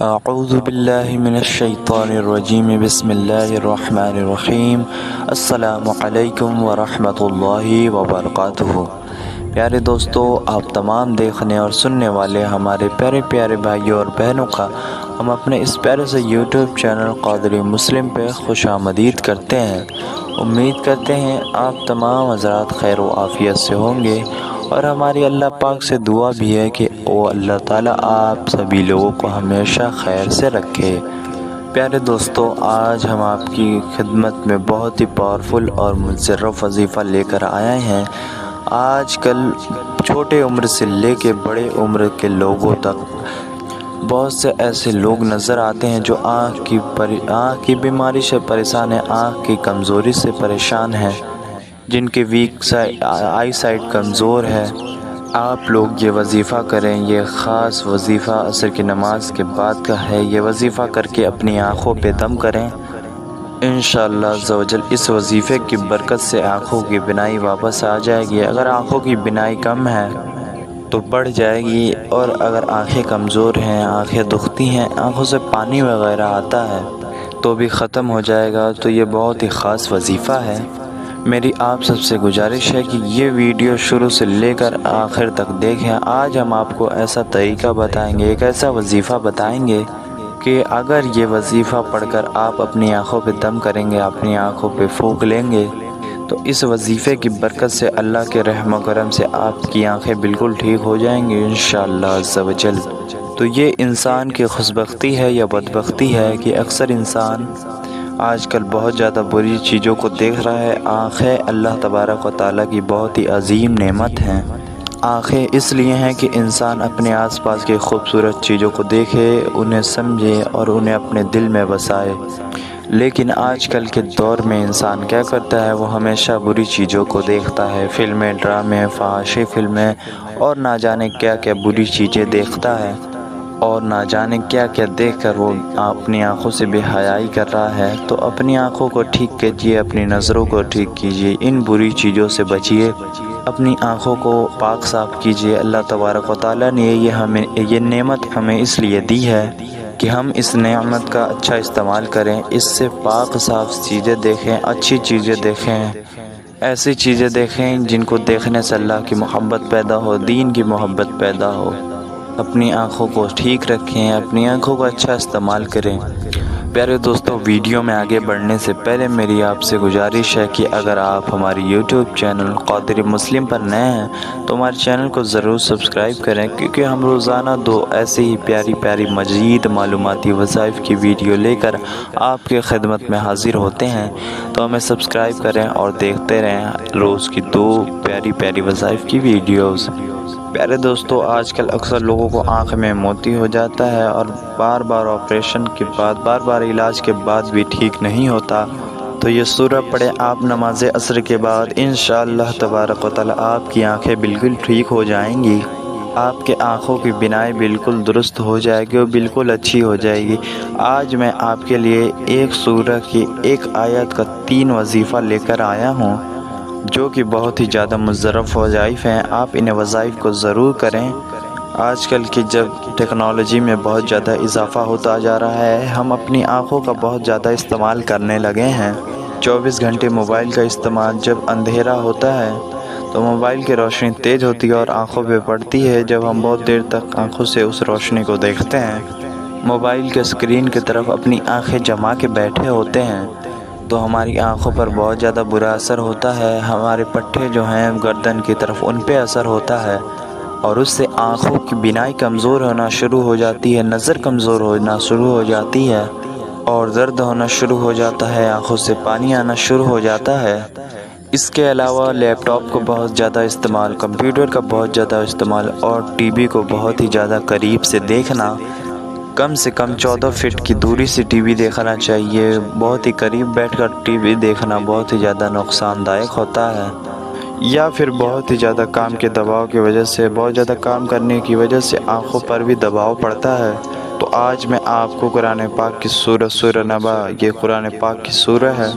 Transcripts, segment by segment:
اعوذ باللہ من الشیطان الرجیم بسم اللہ الرحمن الرحیم السلام علیکم ورحمۃ اللہ وبرکاتہ۔ پیارے دوستو، آپ تمام دیکھنے اور سننے والے ہمارے پیارے پیارے بھائیوں اور بہنوں کا ہم اپنے اس پیارے سے یوٹیوب چینل قادری مسلم پہ خوش آمدید کرتے ہیں۔ امید کرتے ہیں آپ تمام حضرات خیر و عافیت سے ہوں گے، اور ہماری اللہ پاک سے دعا بھی ہے کہ وہ اللہ تعالیٰ آپ سبھی لوگوں کو ہمیشہ خیر سے رکھے۔ پیارے دوستو، آج ہم آپ کی خدمت میں بہت ہی پاورفل اور مشرف وظیفہ لے کر آئے ہیں۔ آج کل چھوٹے عمر سے لے کے بڑے عمر کے لوگوں تک بہت سے ایسے لوگ نظر آتے ہیں جو آنکھ کی بیماری سے پریشان ہیں، آنکھ کی کمزوری سے پریشان ہیں، جن کے آئی سائٹ کمزور ہے۔ آپ لوگ یہ وظیفہ کریں، یہ خاص وظیفہ عصر کی نماز کے بعد کا ہے۔ یہ وظیفہ کر کے اپنی آنکھوں پہ دم کریں، انشاءاللہ عزوجل اس وظیفے کی برکت سے آنکھوں کی بینائی واپس آ جائے گی۔ اگر آنکھوں کی بینائی کم ہے تو بڑھ جائے گی، اور اگر آنکھیں کمزور ہیں، آنکھیں دکھتی ہیں، آنکھوں سے پانی وغیرہ آتا ہے تو بھی ختم ہو جائے گا۔ تو یہ بہت ہی خاص وظیفہ ہے۔ میری آپ سب سے گزارش ہے کہ یہ ویڈیو شروع سے لے کر آخر تک دیکھیں۔ آج ہم آپ کو ایسا طریقہ بتائیں گے، ایک ایسا وظیفہ بتائیں گے کہ اگر یہ وظیفہ پڑھ کر آپ اپنی آنکھوں پہ دم کریں گے، اپنی آنکھوں پہ پھونک لیں گے، تو اس وظیفے کی برکت سے اللہ کے رحم و کرم سے آپ کی آنکھیں بالکل ٹھیک ہو جائیں گی انشاءاللہ عز و جل۔ تو یہ انسان کی خوشبختی ہے یا بدبختی ہے کہ اکثر انسان آج کل بہت زیادہ بری چیزوں کو دیکھ رہا ہے۔ آنکھیں اللہ تبارک و تعالیٰ کی بہت ہی عظیم نعمت ہیں۔ آنکھیں اس لیے ہیں کہ انسان اپنے آس پاس کی خوبصورت چیزوں کو دیکھے، انہیں سمجھے اور انہیں اپنے دل میں بسائے۔ لیکن آج کل کے دور میں انسان کیا کرتا ہے؟ وہ ہمیشہ بری چیزوں کو دیکھتا ہے، فلمیں، ڈرامے، فحاشی فلمیں اور نہ جانے کیا کیا بری چیزیں دیکھتا ہے، اور نہ جانے کیا کیا دیکھ کر وہ اپنی آنکھوں سے بے حیائی کر رہا ہے۔ تو اپنی آنکھوں کو ٹھیک کیجیے، اپنی نظروں کو ٹھیک کیجیے، ان بری چیزوں سے بچیے، اپنی آنکھوں کو پاک صاف کیجیے۔ اللہ تبارک و تعالیٰ نے یہ نعمت ہمیں اس لیے دی ہے کہ ہم اس نعمت کا اچھا استعمال کریں، اس سے پاک صاف چیزیں دیکھیں، اچھی چیزیں دیکھیں، ایسی چیزیں دیکھیں جن کو دیکھنے سے اللہ کی محبت پیدا ہو، دین کی محبت پیدا ہو۔ اپنی آنکھوں کو ٹھیک رکھیں، اپنی آنکھوں کا اچھا استعمال کریں۔ پیارے دوستو، ویڈیو میں آگے بڑھنے سے پہلے میری آپ سے گزارش ہے کہ اگر آپ ہماری یوٹیوب چینل قادری مسلم پر نئے ہیں تو ہمارے چینل کو ضرور سبسکرائب کریں، کیونکہ ہم روزانہ دو ایسی ہی پیاری پیاری مزید معلوماتی وظائف کی ویڈیو لے کر آپ کے خدمت میں حاضر ہوتے ہیں۔ تو ہمیں سبسکرائب کریں اور دیکھتے رہیں روز کی دو پیاری پیاری وظائف کی ویڈیوز۔ پیارے دوستو، آج کل اکثر لوگوں کو آنکھ میں موتی ہو جاتا ہے اور بار بار آپریشن کے بعد، بار بار علاج کے بعد بھی ٹھیک نہیں ہوتا۔ تو یہ سورہ پڑھیں آپ نماز عصر کے بعد، انشاءاللہ تبارک و تعالیٰ آپ کی آنکھیں بالکل ٹھیک ہو جائیں گی، آپ کے آنکھوں کی بینائی بالکل درست ہو جائے گی اور بالکل اچھی ہو جائے گی۔ آج میں آپ کے لیے ایک سورہ کی ایک آیت کا 3 وظیفہ لے کر آیا ہوں جو کہ بہت ہی زیادہ مشرف وظائف ہیں۔ آپ انہیں وظائف کو ضرور کریں۔ آج کل کی جب ٹیکنالوجی میں بہت زیادہ اضافہ ہوتا جا رہا ہے، ہم اپنی آنکھوں کا بہت زیادہ استعمال کرنے لگے ہیں۔ 24 گھنٹے موبائل کا استعمال، جب اندھیرا ہوتا ہے تو موبائل کی روشنی تیز ہوتی ہے اور آنکھوں پہ پڑتی ہے۔ جب ہم بہت دیر تک آنکھوں سے اس روشنی کو دیکھتے ہیں، موبائل کے اسکرین کی طرف اپنی آنکھیں جما کے بیٹھے ہوتے ہیں، تو ہماری آنکھوں پر بہت زیادہ برا اثر ہوتا ہے۔ ہمارے پٹھے جو ہیں گردن کی طرف، ان پہ اثر ہوتا ہے، اور اس سے آنکھوں کی بینائی کمزور ہونا شروع ہو جاتی ہے، نظر کمزور ہونا شروع ہو جاتی ہے، اور درد ہونا شروع ہو جاتا ہے، آنکھوں سے پانی آنا شروع ہو جاتا ہے۔ اس کے علاوہ لیپ ٹاپ کو بہت زیادہ استعمال، کمپیوٹر کا بہت زیادہ استعمال، اور ٹی وی کو بہت ہی زیادہ قریب سے دیکھنا، کم سے کم 14 فٹ کی دوری سے ٹی وی دیکھنا چاہیے۔ بہت ہی قریب بیٹھ کر ٹی وی دیکھنا بہت ہی زیادہ نقصان دائق ہوتا ہے، یا پھر بہت ہی زیادہ کام کے دباؤ کی وجہ سے، بہت زیادہ کام کرنے کی وجہ سے آنکھوں پر بھی دباؤ پڑتا ہے۔ تو آج میں آپ کو قرآن پاک کی سورہ نبا، یہ قرآن پاک کی سورہ ہے،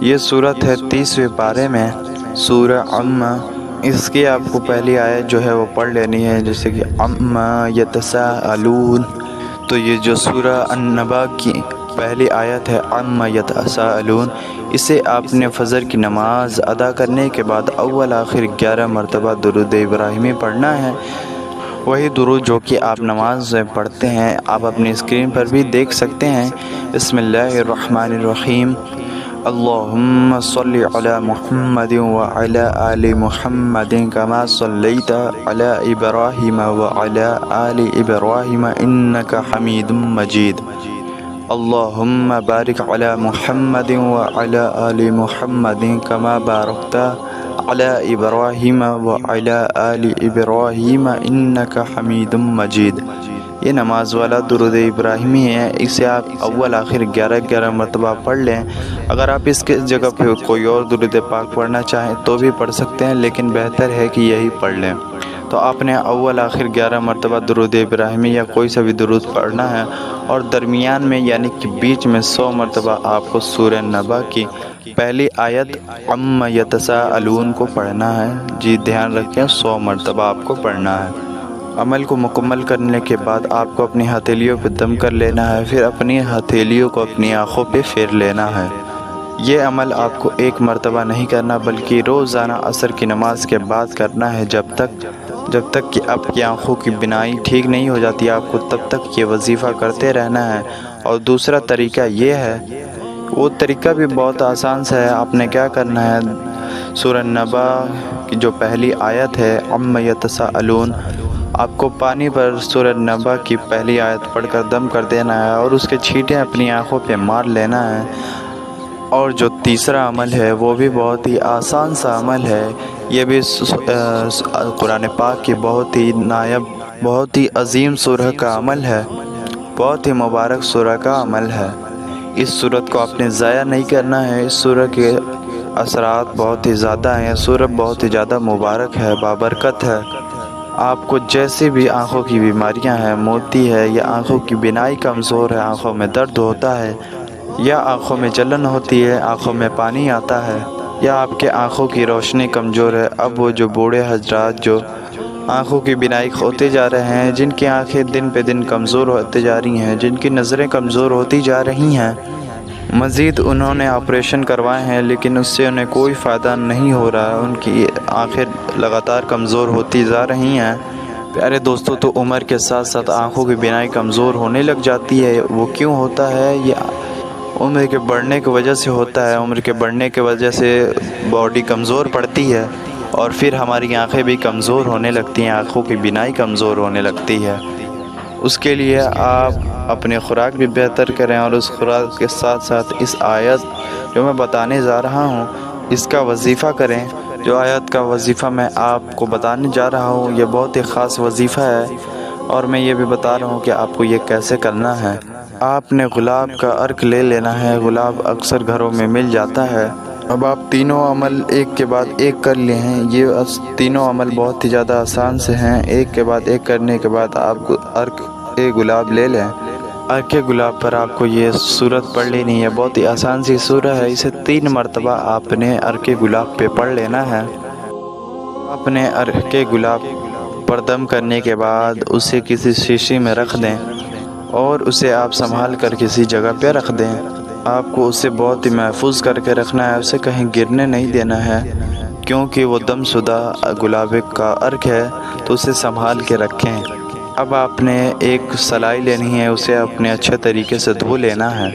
یہ سورت ہے 30ویں پارے میں، سورہ عما۔ اس کی آپ کو پہلی آیت جو ہے وہ پڑھ لینی ہے، جیسے کہ عما یتساءلون۔ تو یہ جو سورہ النبا کی پہلی آیت ہے عما یتساءلون، اسے آپ نے فجر کی نماز ادا کرنے کے بعد اول آخر 11 مرتبہ درود ابراہیمی پڑھنا ہے۔ وہی درود جو کہ آپ نماز میں پڑھتے ہیں آپ اپنی اسکرین پر بھی دیکھ سکتے ہیں۔ بسم اللہ الرحمن الرحیم، اللہم صلی علی محمد وعلی آل محمد کما صلیت علی ابراہیم وعلی آل ابراہیم انک حمید مجید، اللہم بارک علی محمد وعلی آل محمد کما بارکت علی ابراہیم وعلی آل ابراہیم انک حمید مجید۔ یہ نماز والا درود ابراہیمی ہے، اسے آپ اول آخر 11 مرتبہ پڑھ لیں۔ اگر آپ اس کے جگہ پہ کوئی اور درود پاک پڑھنا چاہیں تو بھی پڑھ سکتے ہیں، لیکن بہتر ہے کہ یہی پڑھ لیں۔ تو آپ نے اول آخر 11 مرتبہ درود ابراہیمی یا کوئی سا بھی درود پڑھنا ہے، اور درمیان میں یعنی کہ بیچ میں 100 مرتبہ آپ کو سورہ نبا کی پہلی آیت عما یتساءلون کو پڑھنا ہے۔ جی دھیان رکھیں، 100 مرتبہ آپ کو پڑھنا ہے۔ عمل کو مکمل کرنے کے بعد آپ کو اپنی ہتھیلیوں پہ دم کر لینا ہے، پھر اپنی ہتھیلیوں کو اپنی آنکھوں پہ پھیر لینا ہے۔ یہ عمل آپ کو ایک مرتبہ نہیں کرنا بلکہ روزانہ عصر کی نماز کے بعد کرنا ہے، جب تک کہ آپ کی آنکھوں کی بینائی ٹھیک نہیں ہو جاتی۔ آپ کو تب تک یہ وظیفہ کرتے رہنا ہے۔ اور دوسرا طریقہ یہ ہے، وہ طریقہ بھی بہت آسان سا ہے۔ آپ نے کیا کرنا ہے، سورہ نبا کی جو پہلی آیت ہے عما یتساءلون، آپ کو پانی پر سورہ نبا کی پہلی آیت پڑھ کر دم کر دینا ہے اور اس کے چھینٹے اپنی آنکھوں پہ مار لینا ہے۔ اور جو تیسرا عمل ہے وہ بھی بہت ہی آسان سا عمل ہے، یہ بھی قرآن پاک کی بہت ہی نایاب، بہت ہی عظیم سورہ کا عمل ہے، بہت ہی مبارک سورہ کا عمل ہے۔ اس سورت کو آپ نے ضائع نہیں کرنا ہے۔ اس سورہ کے اثرات بہت ہی زیادہ ہیں، سورہ بہت ہی زیادہ مبارک ہے، بابرکت ہے۔ آپ کو جیسے بھی آنکھوں کی بیماریاں ہیں، موتی ہے یا آنکھوں کی بینائی کمزور ہے، آنکھوں میں درد ہوتا ہے یا آنکھوں میں جلن ہوتی ہے، آنکھوں میں پانی آتا ہے، یا آپ کے آنکھوں کی روشنی کمزور ہے، اب وہ جو بوڑھے حضرات جو آنکھوں کی بینائی کھوتے جا رہے ہیں، جن کی آنکھیں دن پہ دن کمزور ہوتے جا رہی ہیں، جن کی نظریں کمزور ہوتی جا رہی ہیں، مزید انہوں نے آپریشن کروائے ہیں لیکن اس سے انہیں کوئی فائدہ نہیں ہو رہا ہے، ان کی آنکھیں لگاتار کمزور ہوتی جا رہی ہیں۔ پیارے دوستو، تو عمر کے ساتھ ساتھ آنکھوں کی بینائی کمزور ہونے لگ جاتی ہے۔ وہ کیوں ہوتا ہے؟ یہ عمر کے بڑھنے کی وجہ سے ہوتا ہے۔ عمر کے بڑھنے کی وجہ سے باڈی کمزور پڑتی ہے اور پھر ہماری آنکھیں بھی کمزور ہونے لگتی ہیں، آنکھوں کی بینائی کمزور ہونے لگتی ہے۔ اس کے لیے آپ اپنی خوراک بھی بہتر کریں، اور اس خوراک کے ساتھ ساتھ اس آیت جو میں بتانے جا رہا ہوں اس کا وظیفہ کریں۔ جو آیت کا وظیفہ میں آپ کو بتانے جا رہا ہوں یہ بہت ہی خاص وظیفہ ہے، اور میں یہ بھی بتا رہا ہوں کہ آپ کو یہ کیسے کرنا ہے۔ آپ نے گلاب کا عرق لے لینا ہے۔ گلاب اکثر گھروں میں مل جاتا ہے۔ اب آپ تینوں عمل ایک کے بعد ایک کر لیے ہیں۔ یہ تینوں عمل بہت ہی زیادہ آسان سے ہیں۔ ایک کے بعد ایک کرنے کے بعد آپ عرق گلاب لے لیں۔ عرق گلاب پر آپ کو یہ سورت پڑھ لینی ہے، بہت ہی آسان سی سورہ ہے۔ اسے 3 مرتبہ آپ نے عرق گلاب پہ پڑھ لینا ہے۔ آپ نے عرق گلاب پر دم کرنے کے بعد اسے کسی شیشے میں رکھ دیں اور اسے آپ سنبھال کر کسی جگہ پہ رکھ دیں۔ آپ کو اسے بہت ہی محفوظ کر کے رکھنا ہے، اسے کہیں گرنے نہیں دینا ہے، کیونکہ وہ دم شدہ گلاب کا عرق ہے، تو اسے سنبھال کے رکھیں۔ اب آپ نے ایک سلائی لینی ہے، اسے اپنے اچھے طریقے سے دھو لینا ہے۔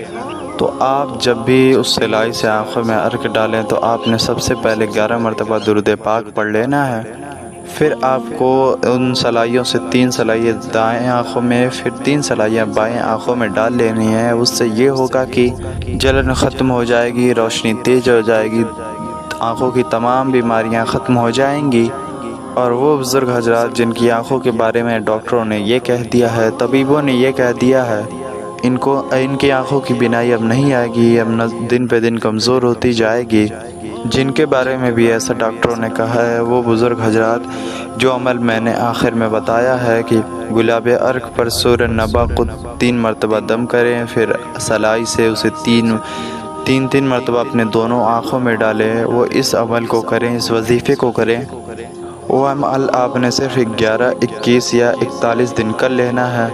تو آپ جب بھی اس سلائی سے آنکھوں میں عرق ڈالیں تو آپ نے سب سے پہلے 11 مرتبہ درود پاک پڑھ لینا ہے۔ پھر آپ کو ان سلائیوں سے 3 سلائیاں دائیں آنکھوں میں، پھر 3 سلائیاں بائیں آنکھوں میں ڈال لینی ہیں۔ اس سے یہ ہوگا کہ جلن ختم ہو جائے گی، روشنی تیز ہو جائے گی، آنکھوں کی تمام بیماریاں ختم ہو جائیں گی۔ اور وہ بزرگ حضرات جن کی آنکھوں کے بارے میں ڈاکٹروں نے یہ کہہ دیا ہے، طبیبوں نے یہ کہہ دیا ہے، ان کی آنکھوں کی بینائی اب نہیں آئے گی، اب دن پہ دن کمزور ہوتی جائے گی، جن کے بارے میں بھی ایسا ڈاکٹروں نے کہا ہے، وہ بزرگ حضرات جو عمل میں نے آخر میں بتایا ہے کہ گلاب عرق پر سورہ نبا کو 3 مرتبہ دم کریں، پھر سلائی سے اسے تین مرتبہ اپنے دونوں آنکھوں میں ڈالیں، وہ اس عمل کو کریں، اس وظیفے کو کریں۔ وہ عمل آپ نے صرف 11، 21 یا 41 دن کر لینا ہے،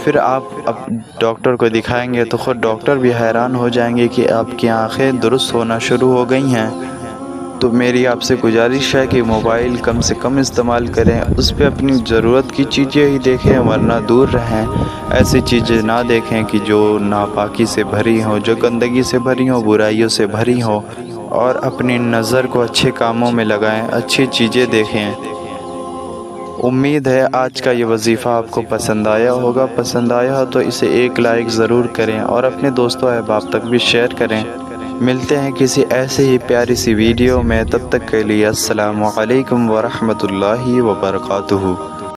پھر پھر آپ اب ڈاکٹر کو دکھائیں گے تو خود ڈاکٹر بھی حیران ہو جائیں گے کہ آپ کی آنکھیں درست ہونا شروع ہو گئی ہیں۔ تو میری آپ سے گزارش ہے کہ موبائل کم سے کم استعمال کریں، اس پہ اپنی ضرورت کی چیزیں ہی دیکھیں، ورنہ دور رہیں۔ ایسی چیزیں نہ دیکھیں کہ جو ناپاکی سے بھری ہوں، جو گندگی سے بھری ہوں، برائیوں سے بھری ہوں، اور اپنی نظر کو اچھے کاموں میں لگائیں، اچھی چیزیں دیکھیں۔ امید ہے آج کا یہ وظیفہ آپ کو پسند آیا ہوگا۔ پسند آیا ہو تو اسے ایک لائک ضرور کریں اور اپنے دوستوں احباب تک بھی شیئر کریں۔ ملتے ہیں کسی ایسے ہی پیاری سی ویڈیو میں، تب تک کے لیے السلام علیکم ورحمۃ اللہ وبرکاتہ۔